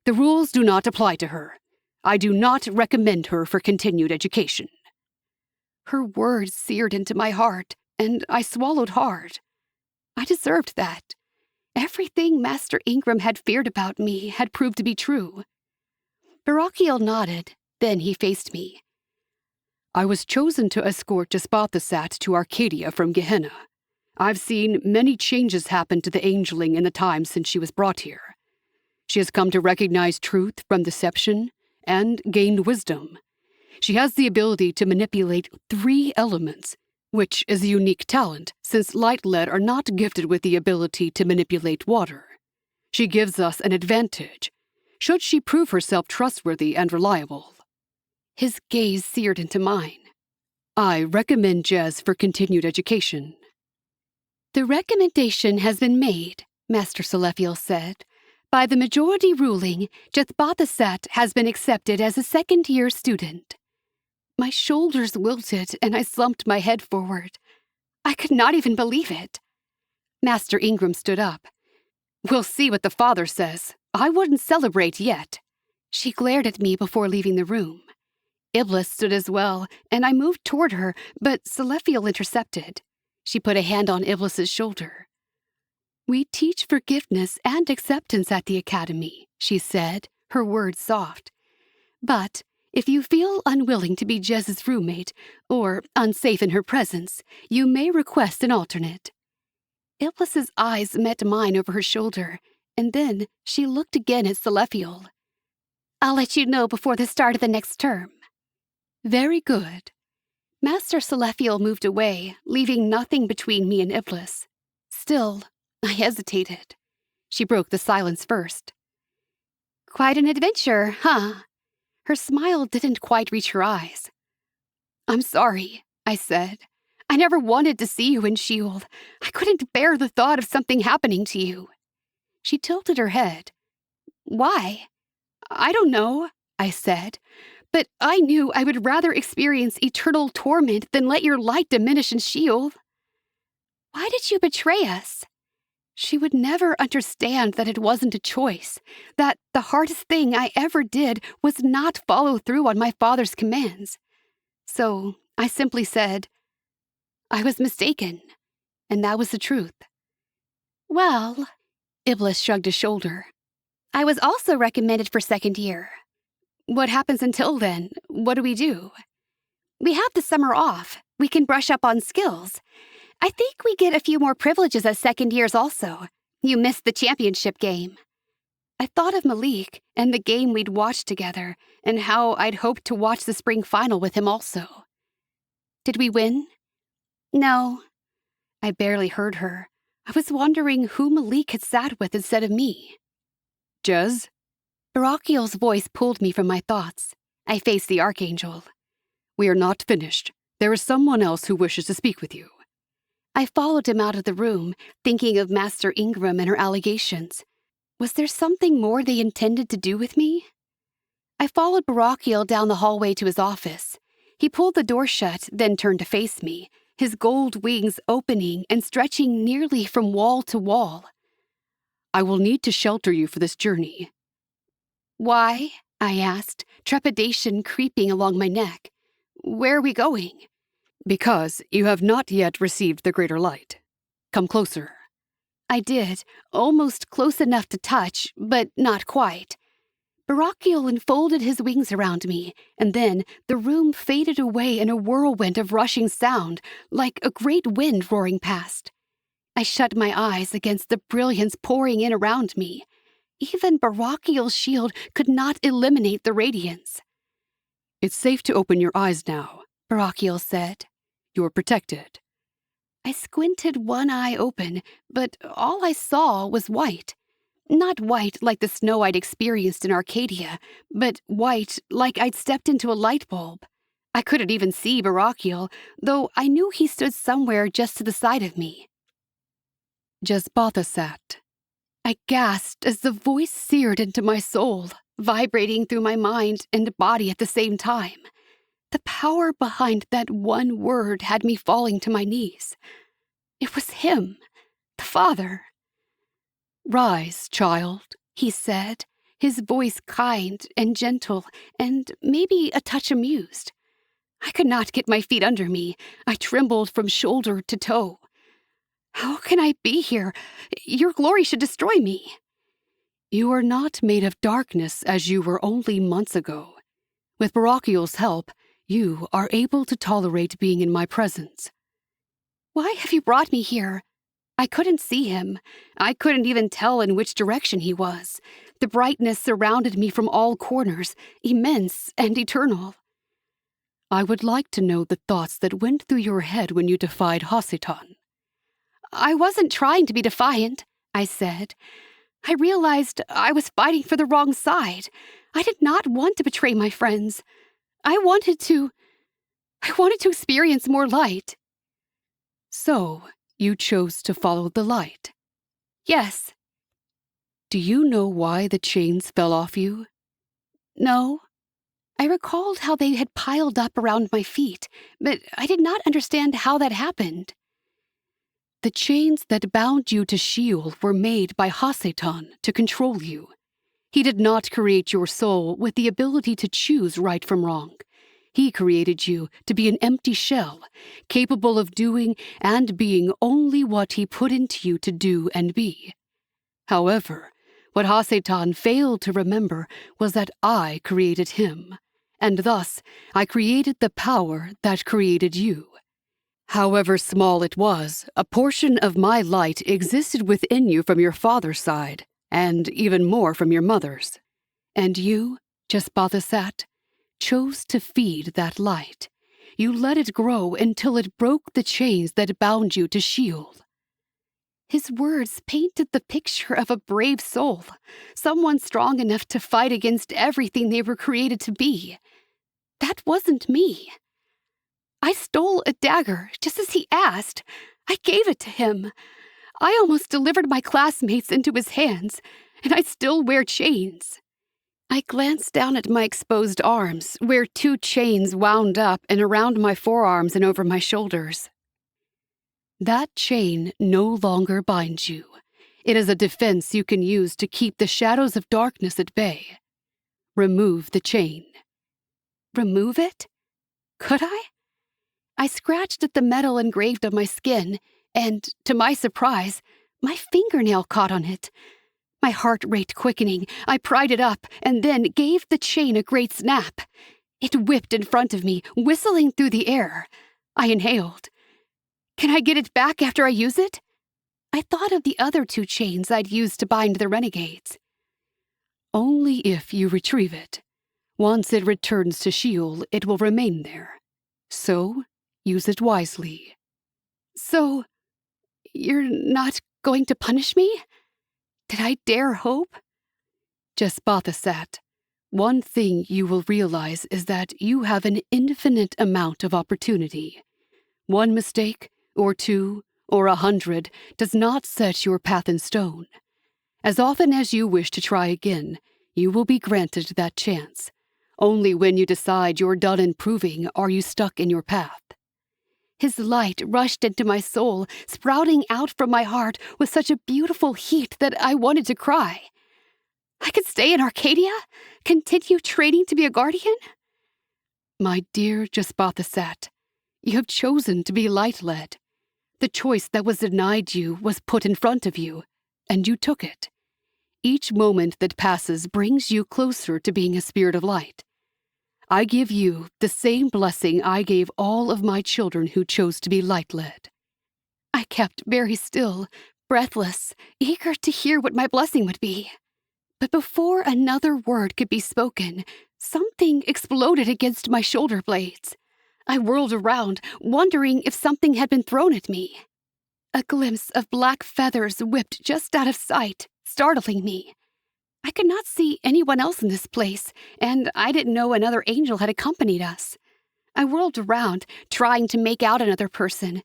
The rules do not apply to her. I do not recommend her for continued education. Her words seared into my heart, and I swallowed hard. I deserved that. Everything Master Ingram had feared about me had proved to be true. Barakiel nodded, then he faced me. I was chosen to escort Jethbathasat to Arcadia from Gehenna. I've seen many changes happen to the angeling in the time since she was brought here. She has come to recognize truth from deception and gained wisdom. She has the ability to manipulate 3 elements, which is a unique talent since light-led are not gifted with the ability to manipulate water. She gives us an advantage, should she prove herself trustworthy and reliable. His gaze seared into mine. I recommend Jez for continued education. The recommendation has been made, Master Salephiel said. By the majority ruling, Jethbathasat has been accepted as a second-year student. My shoulders wilted and I slumped my head forward. I could not even believe it. Master Ingram stood up. We'll see what the Father says, I wouldn't celebrate yet." She glared at me before leaving the room. Iblis stood as well, and I moved toward her, but Celestial intercepted. She put a hand on Iblis's shoulder. "We teach forgiveness and acceptance at the academy," she said, her words soft. "But if you feel unwilling to be Jez's roommate, or unsafe in her presence, you may request an alternate." Iblis's eyes met mine over her shoulder, and then she looked again at Celestial. "I'll let you know before the start of the next term." "Very good." Master Celestial moved away, leaving nothing between me and Iblis. Still, I hesitated. She broke the silence first. "Quite an adventure, huh?" Her smile didn't quite reach her eyes. "I'm sorry," I said. "I never wanted to see you in Shield. I couldn't bear the thought of something happening to you." She tilted her head. "Why?" "I don't know," I said. "But I knew I would rather experience eternal torment than let your light diminish in Shield." "Why did you betray us?" She would never understand that it wasn't a choice, that the hardest thing I ever did was not follow through on my father's commands. So I simply said, "I was mistaken," and that was the truth. "Well," Iblis shrugged a shoulder, "I was also recommended for second year." "What happens until then? What do we do?" "We have the summer off. We can brush up on skills. I think we get a few more privileges as second years also. You missed the championship game." I thought of Malik and the game we'd watched together, and how I'd hoped to watch the spring final with him also. "Did we win?" "No." I barely heard her. I was wondering who Malik had sat with instead of me. "Jez?" Barakiel's voice pulled me from my thoughts. I faced the Archangel. "We are not finished. There is someone else who wishes to speak with you." I followed him out of the room, thinking of Master Ingram and her allegations. Was there something more they intended to do with me? I followed Barakiel down the hallway to his office. He pulled the door shut, then turned to face me, his gold wings opening and stretching nearly from wall to wall. "I will need to shelter you for this journey." "Why?" I asked, trepidation creeping along my neck. "Where are we going?" "Because you have not yet received the greater light. Come closer." I did, almost close enough to touch, but not quite. Barakiel unfolded his wings around me, and then the room faded away in a whirlwind of rushing sound, like a great wind roaring past. I shut my eyes against the brilliance pouring in around me. Even Barakiel's shield could not eliminate the radiance. "It's safe to open your eyes now," Barakiel said. "You're protected." I squinted one eye open, but all I saw was white. Not white like the snow I'd experienced in Arcadia, but white like I'd stepped into a light bulb. I couldn't even see Barakiel, though I knew he stood somewhere just to the side of me. Jezbatha sat. I gasped as the voice seared into my soul, vibrating through my mind and body at the same time. The power behind that one word had me falling to my knees. It was him, the father. "Rise, child," he said, his voice kind and gentle and maybe a touch amused. I could not get my feet under me. I trembled from shoulder to toe. "How can I be here? Your glory should destroy me." "You are not made of darkness as you were only months ago. With Barakiel's help, you are able to tolerate being in my presence." "Why have you brought me here?" I couldn't see him. I couldn't even tell in which direction he was. The brightness surrounded me from all corners, immense and eternal. "I would like to know the thoughts that went through your head when you defied Hasatan." "I wasn't trying to be defiant," I said. "I realized I was fighting for the wrong side. I did not want to betray my friends. I wanted to experience more light." "So, you chose to follow the light?" "Yes." "Do you know why the chains fell off you?" "No." I recalled how they had piled up around my feet, but I did not understand how that happened. "The chains that bound you to Sheol were made by Hasatan to control you. He did not create your soul with the ability to choose right from wrong. He created you to be an empty shell, capable of doing and being only what he put into you to do and be. However, what Hasatan failed to remember was that I created him, and thus I created the power that created you. However small it was, a portion of my light existed within you from your father's side, and even more from your mother's. And you, Jesbathasat, chose to feed that light. You let it grow until it broke the chains that bound you to Sheol. His words painted the picture of a brave soul, someone strong enough to fight against everything they were created to be. That wasn't me. I stole a dagger just as he asked. I gave it to him. I almost delivered my classmates into his hands, and I still wear chains. I glanced down at my exposed arms, where 2 chains wound up and around my forearms and over my shoulders. That chain no longer binds you. It is a defense you can use to keep the shadows of darkness at bay. Remove the chain. Remove it? Could I? I scratched at the metal engraved on my skin, and, to my surprise, my fingernail caught on it. My heart rate quickening, I pried it up and then gave the chain a great snap. It whipped in front of me, whistling through the air. I inhaled. Can I get it back after I use it? I thought of the other 2 chains I'd used to bind the renegades. Only if you retrieve it. Once it returns to Sheol, it will remain there. So, use it wisely. So, you're not going to punish me? Did I dare hope? Jesbathasat, one thing you will realize is that you have an infinite amount of opportunity. 1 mistake, or 2, or 100 does not set your path in stone. As often as you wish to try again, you will be granted that chance. Only when you decide you're done improving are you stuck in your path. His light rushed into my soul, sprouting out from my heart with such a beautiful heat that I wanted to cry. I could stay in Arcadia? Continue training to be a guardian? My dear Jesbathasat, you have chosen to be light-led. The choice that was denied you was put in front of you, and you took it. Each moment that passes brings you closer to being a spirit of light. I give you the same blessing I gave all of my children who chose to be light-led. I kept very still, breathless, eager to hear what my blessing would be. But before another word could be spoken, something exploded against my shoulder blades. I whirled around, wondering if something had been thrown at me. A glimpse of black feathers whipped just out of sight, startling me. I could not see anyone else in this place, and I didn't know another angel had accompanied us. I whirled around, trying to make out another person,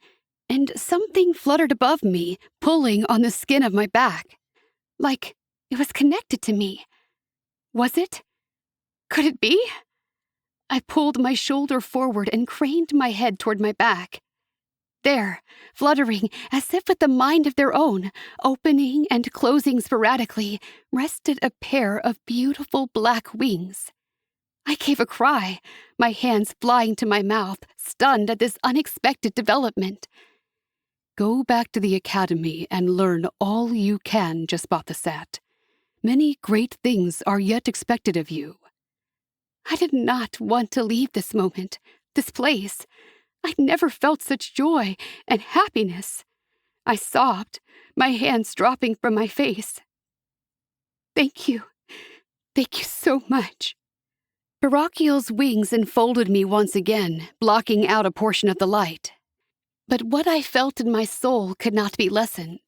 and something fluttered above me, pulling on the skin of my back. Like it was connected to me. Was it? Could it be? I pulled my shoulder forward and craned my head toward my back. There, fluttering as if with a mind of their own, opening and closing sporadically, rested a pair of beautiful black wings. I gave a cry, my hands flying to my mouth, stunned at this unexpected development. Go back to the academy and learn all you can, Jesbathasat. Many great things are yet expected of you. I did not want to leave this moment, this place. I'd never felt such joy and happiness. I sobbed, my hands dropping from my face. Thank you. Thank you so much. Barachiel's wings enfolded me once again, blocking out a portion of the light. But what I felt in my soul could not be lessened.